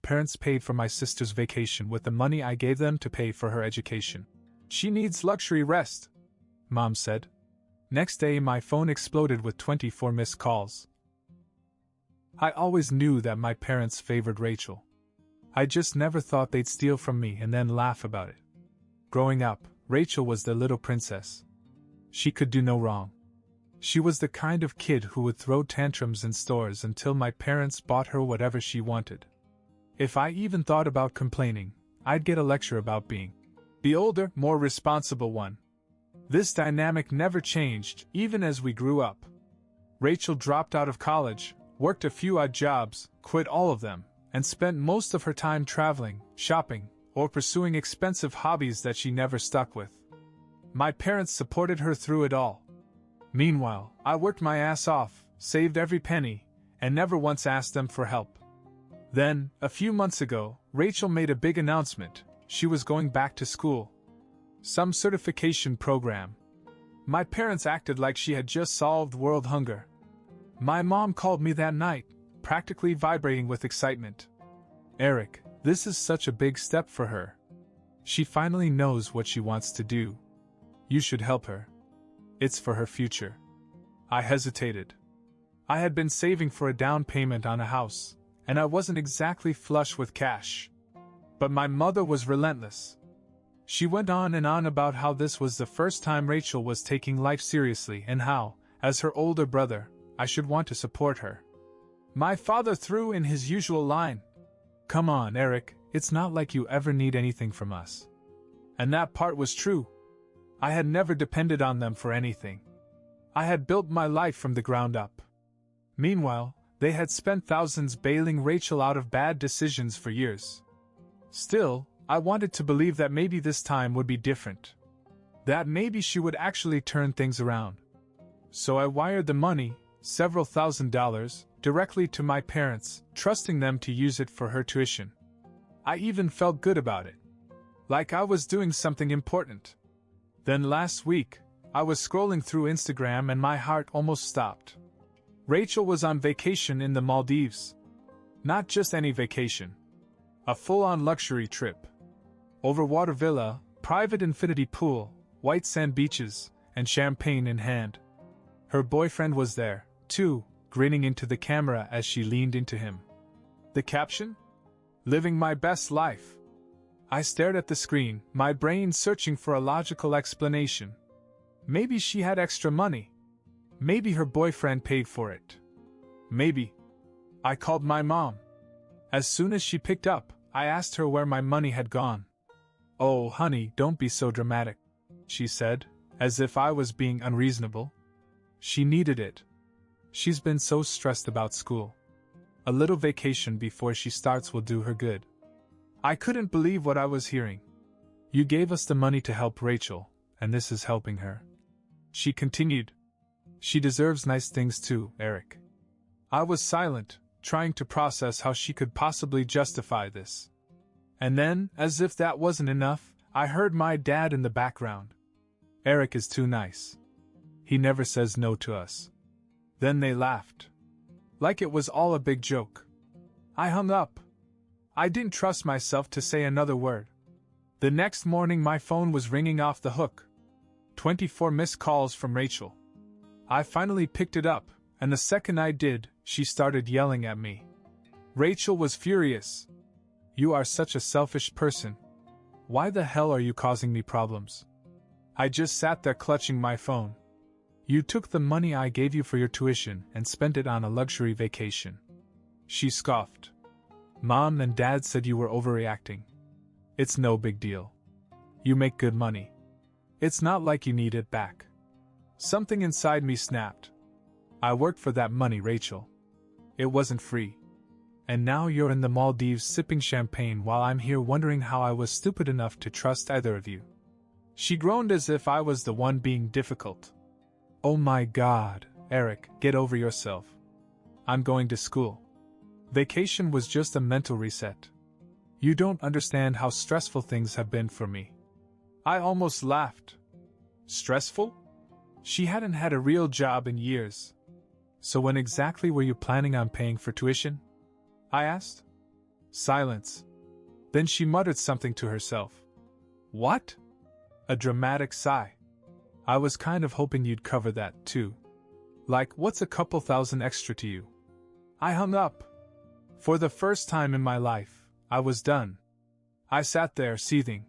Parents paid for my sister's vacation with the money I gave them to pay for her education. She needs luxury rest, Mom said. Next day, my phone exploded with 24 missed calls. I always knew that my parents favored Rachel. I just never thought they'd steal from me and then laugh about it. Growing up, Rachel was the little princess. She could do no wrong. She was the kind of kid who would throw tantrums in stores until my parents bought her whatever she wanted. If I even thought about complaining, I'd get a lecture about being the older, more responsible one. This dynamic never changed, even as we grew up. Rachel dropped out of college, worked a few odd jobs, quit all of them, and spent most of her time traveling, shopping, or pursuing expensive hobbies that she never stuck with. My parents supported her through it all. Meanwhile, I worked my ass off, saved every penny, and never once asked them for help. Then, a few months ago, Rachel made a big announcement. She was going back to school. Some certification program. My parents acted like she had just solved world hunger. My mom called me that night, practically vibrating with excitement. Eric, this is such a big step for her. She finally knows what she wants to do. You should help her. It's for her future. I hesitated. I had been saving for a down payment on a house, and I wasn't exactly flush with cash. But my mother was relentless. She went on and on about how this was the first time Rachel was taking life seriously and how, as her older brother, I should want to support her. My father threw in his usual line. Come on, Eric, it's not like you ever need anything from us. And that part was true. I had never depended on them for anything. I had built my life from the ground up. Meanwhile, they had spent thousands bailing Rachel out of bad decisions for years. Still, I wanted to believe that maybe this time would be different. That maybe she would actually turn things around. So I wired the money, several $1,000s, directly to my parents, trusting them to use it for her tuition. I even felt good about it. Like I was doing something important. Then last week, I was scrolling through Instagram and my heart almost stopped. Rachel was on vacation in the Maldives. Not just any vacation. A full-on luxury trip. Overwater villa, private infinity pool, white sand beaches, and champagne in hand. Her boyfriend was there, too, grinning into the camera as she leaned into him. The caption? Living my best life. I stared at the screen, my brain searching for a logical explanation. Maybe she had extra money. Maybe her boyfriend paid for it. Maybe. I called my mom. As soon as she picked up, I asked her where my money had gone. Oh, honey, don't be so dramatic, she said, as if I was being unreasonable. She needed it. She's been so stressed about school. A little vacation before she starts will do her good. I couldn't believe what I was hearing. You gave us the money to help Rachel, and this is helping her. She continued. She deserves nice things too, Eric. I was silent, trying to process how she could possibly justify this. And then, as if that wasn't enough, I heard my dad in the background. Eric is too nice. He never says no to us. Then they laughed. Like it was all a big joke. I hung up. I didn't trust myself to say another word. The next morning my phone was ringing off the hook. 24 missed calls from Rachel. I finally picked it up, and the second I did, she started yelling at me. Rachel was furious. You are such a selfish person. Why the hell are you causing me problems? I just sat there clutching my phone. You took the money I gave you for your tuition and spent it on a luxury vacation. She scoffed. Mom and Dad said you were overreacting. It's no big deal. You make good money. It's not like you need it back. Something inside me snapped. I worked for that money, Rachel. It wasn't free. And now you're in the Maldives sipping champagne while I'm here wondering how I was stupid enough to trust either of you. She groaned as if I was the one being difficult. Oh my God, Eric, get over yourself. I'm going to school. Vacation was just a mental reset. You don't understand how stressful things have been for me. I almost laughed. Stressful? She hadn't had a real job in years. So when exactly were you planning on paying for tuition? I asked. Silence. Then she muttered something to herself. What? A dramatic sigh. I was kind of hoping you'd cover that, too. Like, what's a couple thousand extra to you? I hung up. For the first time in my life, I was done. I sat there, seething.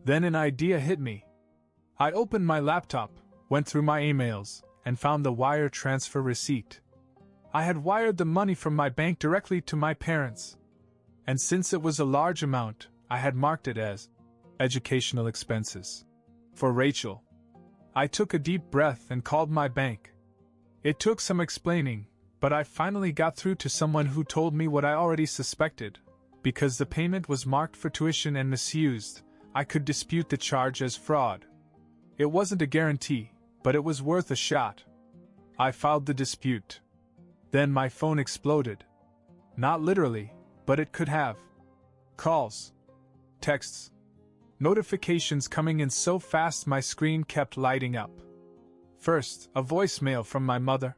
Then an idea hit me. I opened my laptop, went through my emails, and found the wire transfer receipt. I had wired the money from my bank directly to my parents. And since it was a large amount, I had marked it as educational expenses. For Rachel. I took a deep breath and called my bank. It took some explaining, but I finally got through to someone who told me what I already suspected. Because the payment was marked for tuition and misused, I could dispute the charge as fraud. It wasn't a guarantee, but it was worth a shot. I filed the dispute. Then my phone exploded. Not literally, but it could have. Calls. Texts. Notifications coming in so fast my screen kept lighting up. First, a voicemail from my mother.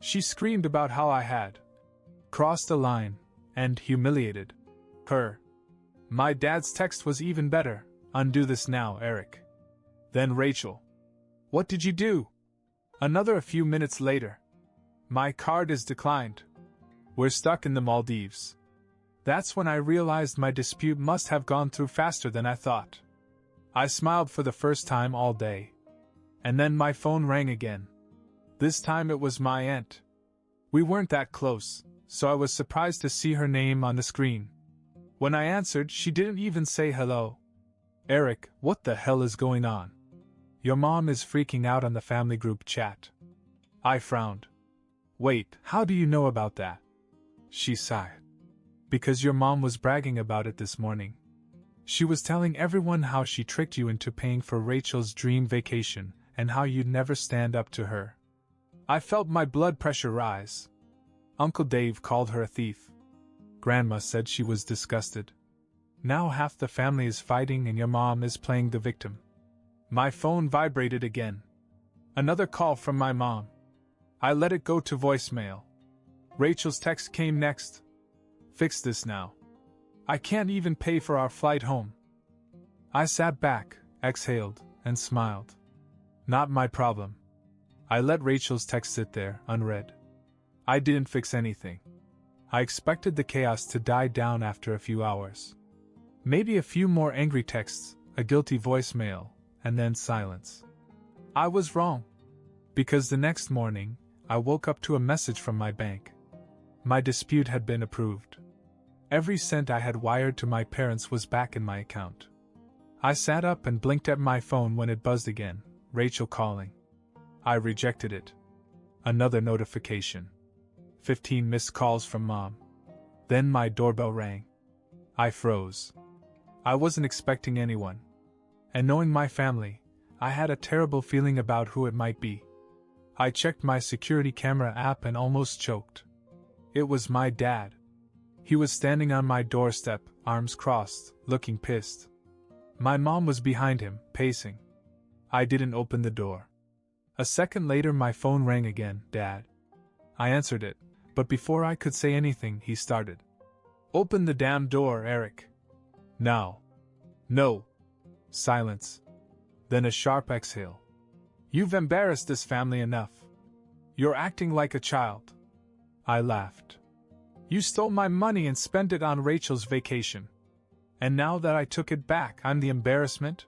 She screamed about how I had crossed a line and humiliated her. My dad's text was even better. Undo this now, Eric. Then Rachel. What did you do? Another a few minutes later. My card is declined. We're stuck in the Maldives. That's when I realized my dispute must have gone through faster than I thought. I smiled for the first time all day. And then my phone rang again. This time it was my aunt. We weren't that close, so I was surprised to see her name on the screen. When I answered, she didn't even say hello. Eric, what the hell is going on? Your mom is freaking out on the family group chat. I frowned. Wait, how do you know about that? She sighed. Because your mom was bragging about it this morning. She was telling everyone how she tricked you into paying for Rachel's dream vacation, and how you'd never stand up to her. I felt my blood pressure rise. Uncle Dave called her a thief. Grandma said she was disgusted. Now half the family is fighting and your mom is playing the victim. My phone vibrated again. Another call from my mom. I let it go to voicemail. Rachel's text came next. Fix this now. I can't even pay for our flight home. I sat back, exhaled, and smiled. Not my problem. I let Rachel's text sit there, unread. I didn't fix anything. I expected the chaos to die down after a few hours. Maybe a few more angry texts, a guilty voicemail, and then silence. I was wrong. Because the next morning, I woke up to a message from my bank. My dispute had been approved. Every cent I had wired to my parents was back in my account. I sat up and blinked at my phone when it buzzed again. Rachel calling. I rejected it. Another notification. 15 missed calls from Mom. Then my doorbell rang. I froze. I wasn't expecting anyone. And knowing my family, I had a terrible feeling about who it might be. I checked my security camera app and almost choked. It was my dad. He was standing on my doorstep, arms crossed, looking pissed. My mom was behind him, pacing. I didn't open the door. A second later my phone rang again. Dad. I answered it, but before I could say anything he started. Open the damn door, Eric. Now. No. Silence. Then a sharp exhale. You've embarrassed this family enough. You're acting like a child. I laughed. You stole my money and spent it on Rachel's vacation. And now that I took it back, I'm the embarrassment?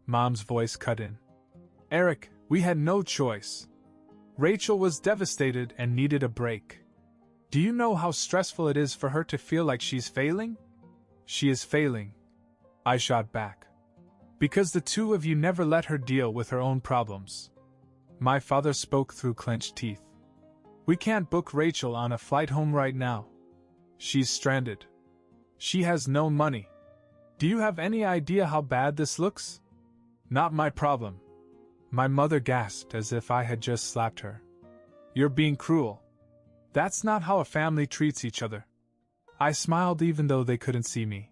Mom's voice cut in. Eric, we had no choice. Rachel was devastated and needed a break. Do you know how stressful it is for her to feel like she's failing? She is failing. I shot back. Because the two of you never let her deal with her own problems. My father spoke through clenched teeth. We can't book Rachel on a flight home right now. She's stranded. She has no money. Do you have any idea how bad this looks? Not my problem. My mother gasped as if I had just slapped her. You're being cruel. That's not how a family treats each other. I smiled even though they couldn't see me.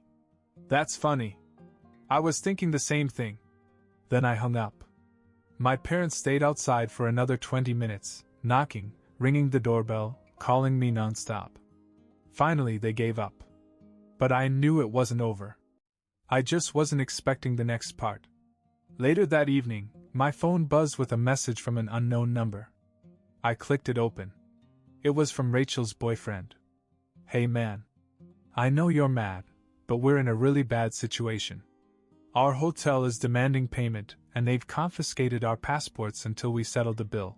That's funny. I was thinking the same thing. Then I hung up. My parents stayed outside for another 20 minutes, knocking, ringing the doorbell, calling me nonstop. Finally they gave up. But I knew it wasn't over. I just wasn't expecting the next part. Later that evening, my phone buzzed with a message from an unknown number. I clicked it open. It was from Rachel's boyfriend. "Hey man. I know you're mad, but we're in a really bad situation. Our hotel is demanding payment, and they've confiscated our passports until we settle the bill.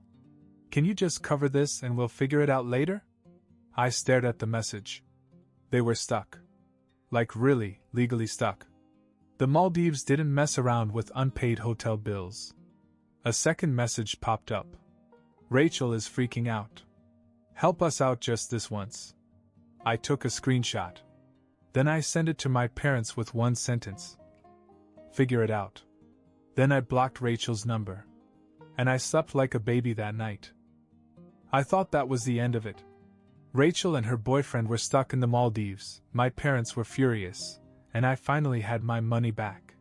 Can you just cover this and we'll figure it out later?" I stared at the message. They were stuck. Like really, legally stuck. The Maldives didn't mess around with unpaid hotel bills. A second message popped up. "Rachel is freaking out. Help us out just this once." I took a screenshot. Then I sent it to my parents with one sentence. "Figure it out." Then I blocked Rachel's number. And I slept like a baby that night. I thought that was the end of it. Rachel and her boyfriend were stuck in the Maldives, my parents were furious, and I finally had my money back.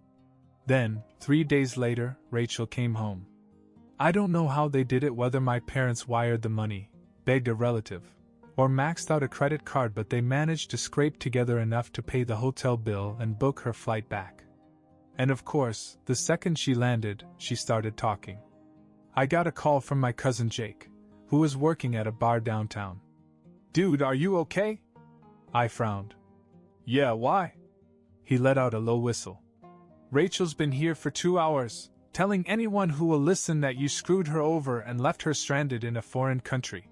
Then, 3 days later, Rachel came home. I don't know how they did it, whether my parents wired the money, begged a relative, or maxed out a credit card, but they managed to scrape together enough to pay the hotel bill and book her flight back. And of course, the second she landed, she started talking. I got a call from my cousin Jake, who was working at a bar downtown. "Dude, are you okay?" I frowned. "Yeah, why?" He let out a low whistle. "Rachel's been here for 2 hours, telling anyone who will listen that you screwed her over and left her stranded in a foreign country."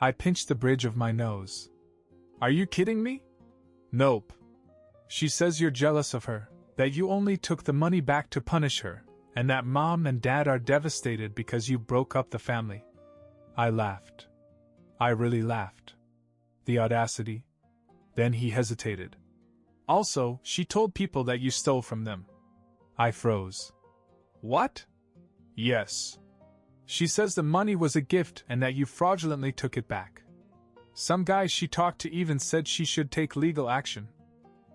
I pinched the bridge of my nose. "Are you kidding me?" "Nope. She says you're jealous of her, that you only took the money back to punish her, and that mom and dad are devastated because you broke up the family." I laughed. I really laughed. The audacity. Then he hesitated. "Also, she told people that you stole from them." I froze. "What?" "Yes. She says the money was a gift and that you fraudulently took it back. Some guy she talked to even said she should take legal action."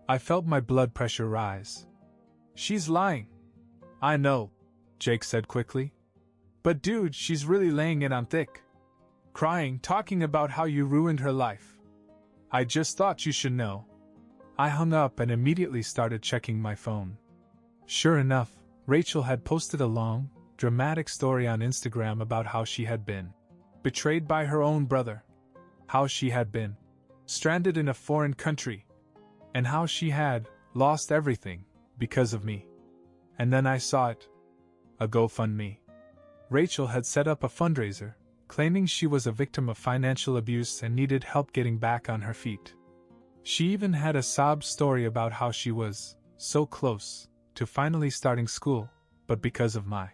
I felt my blood pressure rise. "She's lying." "I know," Jake said quickly. "But dude, she's really laying it on thick. Crying, talking about how you ruined her life. I just thought you should know." I hung up and immediately started checking my phone. Sure enough, Rachel had posted a long, dramatic story on Instagram about how she had been betrayed by her own brother, how she had been stranded in a foreign country, and how she had lost everything because of me. And then I saw it. A GoFundMe. Rachel had set up a fundraiser, claiming she was a victim of financial abuse and needed help getting back on her feet. She even had a sob story about how she was so close to finally starting school, but because of my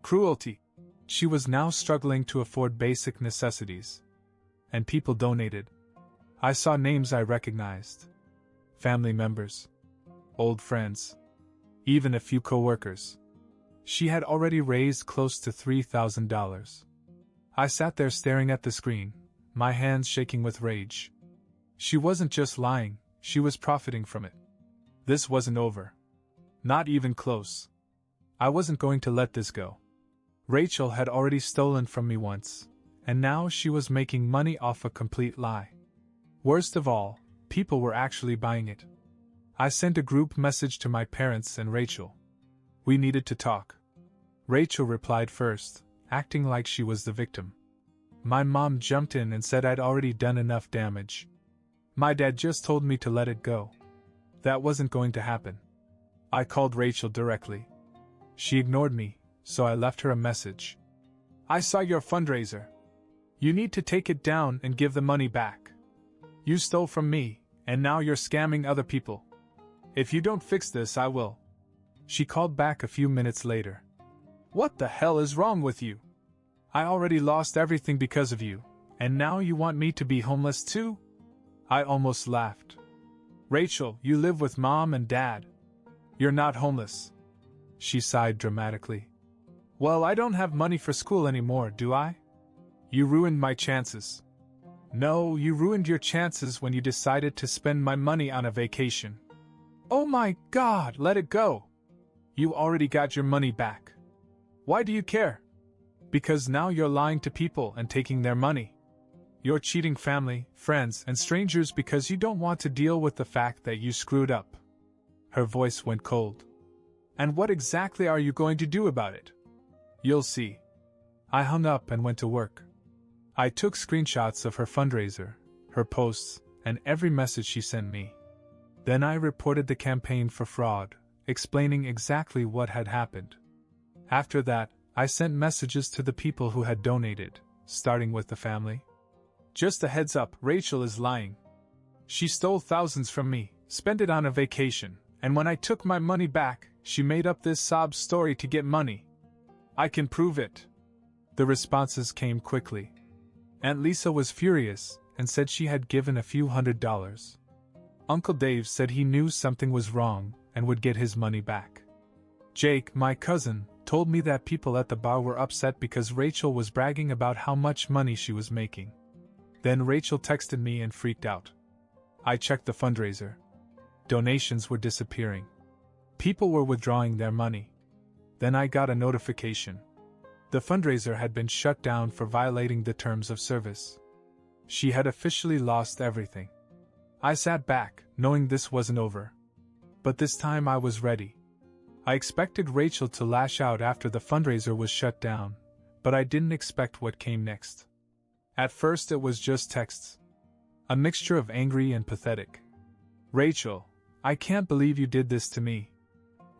cruelty, she was now struggling to afford basic necessities. And people donated. I saw names I recognized. Family members. Old friends. Even a few co-workers. She had already raised close to $3,000. I sat there staring at the screen, my hands shaking with rage. She wasn't just lying, she was profiting from it. This wasn't over. Not even close. I wasn't going to let this go. Rachel had already stolen from me once, and now she was making money off a complete lie. Worst of all, people were actually buying it. I sent a group message to my parents and Rachel. We needed to talk. Rachel replied first, acting like she was the victim. My mom jumped in and said I'd already done enough damage. My dad just told me to let it go. That wasn't going to happen. I called Rachel directly. She ignored me, so I left her a message. "I saw your fundraiser. You need to take it down and give the money back. You stole from me, and now you're scamming other people. If you don't fix this, I will." She called back a few minutes later. "What the hell is wrong with you? I already lost everything because of you, and now you want me to be homeless too?" I almost laughed. "Rachel, you live with mom and dad. You're not homeless." She sighed dramatically. "Well, I don't have money for school anymore, do I? You ruined my chances." "No, you ruined your chances when you decided to spend my money on a vacation." "Oh my God, let it go. You already got your money back. Why do you care?" "Because now you're lying to people and taking their money. You're cheating family, friends, and strangers because you don't want to deal with the fact that you screwed up. Her voice went cold. And what exactly are you going to do about it? You'll see. I hung up and went to work. I took screenshots of her fundraiser, her posts, and every message she sent me. Then I reported the campaign for fraud, explaining exactly what had happened. After that, I sent messages to the people who had donated, starting with the family. Just a heads up, Rachel is lying. She stole thousands from me, spent it on a vacation, and when I took my money back, she made up this sob story to get money. I can prove it. The responses came quickly. Aunt Lisa was furious and said she had given a few $100s. Uncle Dave said he knew something was wrong and would get his money back. Jake, my cousin, told me that people at the bar were upset because Rachel was bragging about how much money she was making. Then Rachel texted me and freaked out. I checked the fundraiser. Donations were disappearing. People were withdrawing their money. Then I got a notification. The fundraiser had been shut down for violating the terms of service. She had officially lost everything. I sat back, knowing this wasn't over. But this time I was ready. I expected Rachel to lash out after the fundraiser was shut down, but I didn't expect what came next. At first it was just texts. A mixture of angry and pathetic. Rachel, I can't believe you did this to me.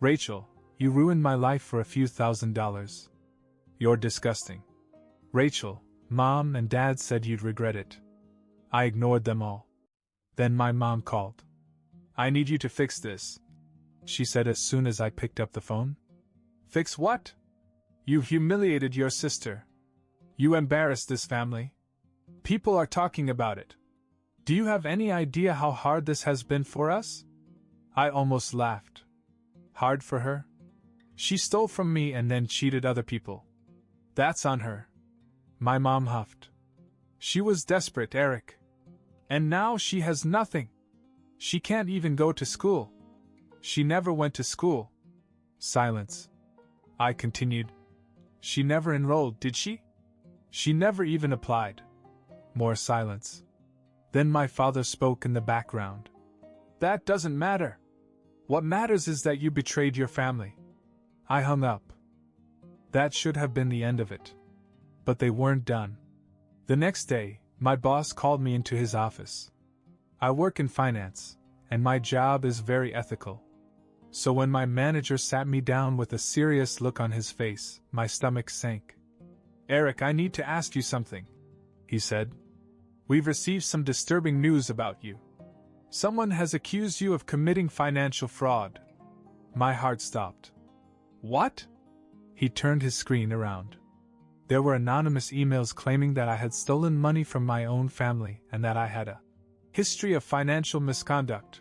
Rachel, you ruined my life for a few $1,000s. You're disgusting. Rachel, Mom and Dad said you'd regret it. I ignored them all. Then my mom called. I need you to fix this, she said as soon as I picked up the phone. Fix what? You humiliated your sister. You embarrassed this family. People are talking about it. Do you have any idea how hard this has been for us? I almost laughed. Hard for her? She stole from me and then cheated other people. That's on her. My mom huffed. She was desperate, Eric. And now she has nothing. She can't even go to school. She never went to school. Silence. I continued. She never enrolled, did she? She never even applied. More silence. Then my father spoke in the background. That doesn't matter. What matters is that you betrayed your family. I hung up. That should have been the end of it. But they weren't done. The next day, my boss called me into his office. I work in finance, and my job is very ethical. So when my manager sat me down with a serious look on his face, my stomach sank. Eric, I need to ask you something, he said. We've received some disturbing news about you. Someone has accused you of committing financial fraud. My heart stopped. What? He turned his screen around. There were anonymous emails claiming that I had stolen money from my own family and that I had a history of financial misconduct.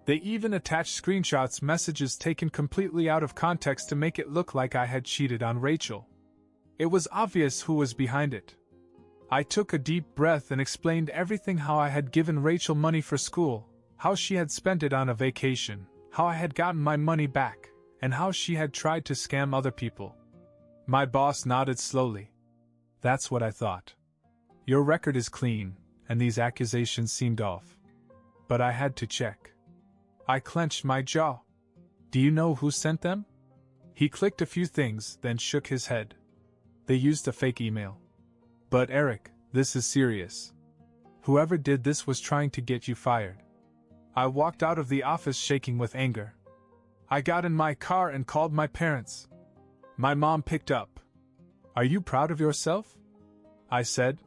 They even attached screenshots, messages taken completely out of context to make it look like I had cheated on Rachel. It was obvious who was behind it. I took a deep breath and explained everything: how I had given Rachel money for school, how she had spent it on a vacation, how I had gotten my money back, and how she had tried to scam other people. My boss nodded slowly. That's what I thought. Your record is clean, and these accusations seemed off. But I had to check. I clenched my jaw. Do you know who sent them? He clicked a few things, then shook his head. They used a fake email. But Eric, this is serious. Whoever did this was trying to get you fired. I walked out of the office shaking with anger. I got in my car and called my parents. My mom picked up. Are you proud of yourself? I said.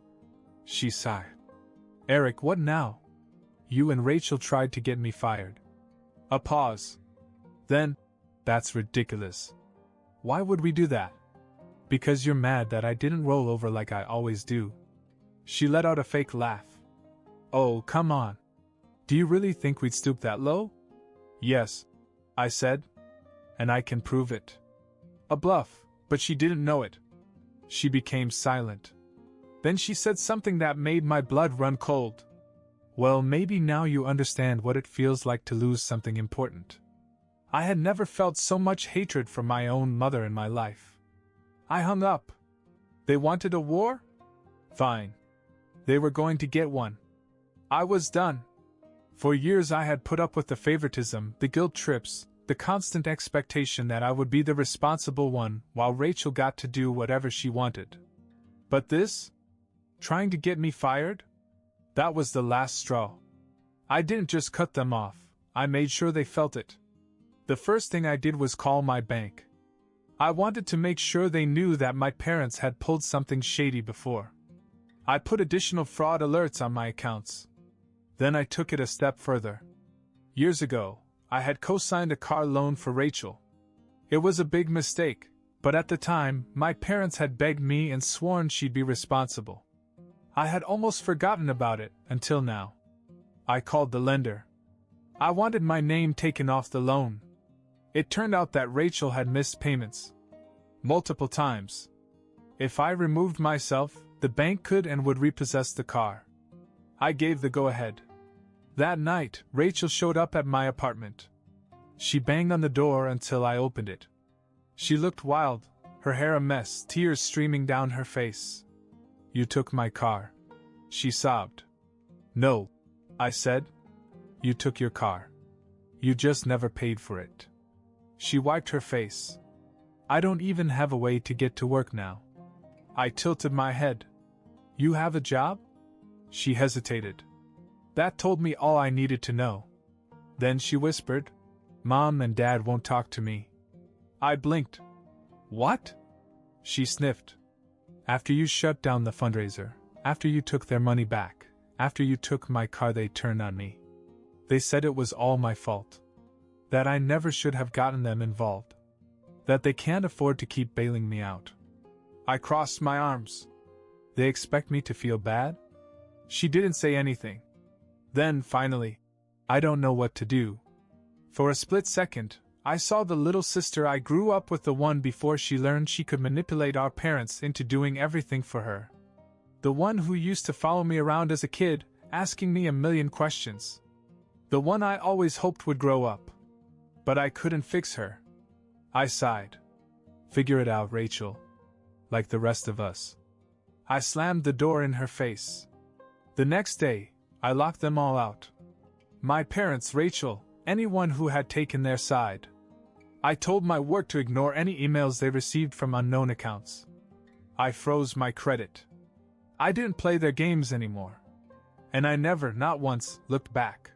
She sighed. Eric, what now? You and Rachel tried to get me fired. A pause. Then, that's ridiculous. Why would we do that? Because you're mad that I didn't roll over like I always do. She let out a fake laugh. Oh, come on. Do you really think we'd stoop that low? Yes, I said. And I can prove it. A bluff, but she didn't know it. She became silent. Then she said something that made my blood run cold. Well, maybe now you understand what it feels like to lose something important. I had never felt so much hatred for my own mother in my life. I hung up. They wanted a war? Fine. They were going to get one. I was done. For years I had put up with the favoritism, the guilt trips, the constant expectation that I would be the responsible one while Rachel got to do whatever she wanted. But this? Trying to get me fired? That was the last straw. I didn't just cut them off, I made sure they felt it. The first thing I did was call my bank. I wanted to make sure they knew that my parents had pulled something shady before. I put additional fraud alerts on my accounts. Then I took it a step further. Years ago, I had co-signed a car loan for Rachel. It was a big mistake, but at the time, my parents had begged me and sworn she'd be responsible. I had almost forgotten about it until now. I called the lender. I wanted my name taken off the loan. It turned out that Rachel had missed payments. Multiple times. If I removed myself, the bank could and would repossess the car. I gave the go-ahead. That night, Rachel showed up at my apartment. She banged on the door until I opened it. She looked wild, her hair a mess, tears streaming down her face. "You took my car," she sobbed. "No," I said. "You took your car. You just never paid for it." She wiped her face. "I don't even have a way to get to work now." I tilted my head. "You have a job?" She hesitated. That told me all I needed to know. Then she whispered, "Mom and Dad won't talk to me." I blinked. "What?" She sniffed. "After you shut down the fundraiser, after you took their money back, after you took my car, they turned on me. They said it was all my fault. That I never should have gotten them involved. That they can't afford to keep bailing me out." I crossed my arms. "They expect me to feel bad?" She didn't say anything. Then, finally, "I don't know what to do." For a split second, I saw the little sister I grew up with, the one before she learned she could manipulate our parents into doing everything for her. The one who used to follow me around as a kid, asking me a million questions. The one I always hoped would grow up. But I couldn't fix her. I sighed. "Figure it out, Rachel. Like the rest of us." I slammed the door in her face. The next day, I locked them all out. My parents, Rachel, anyone who had taken their side. I told my work to ignore any emails they received from unknown accounts. I froze my credit. I didn't play their games anymore. And I never, not once, looked back.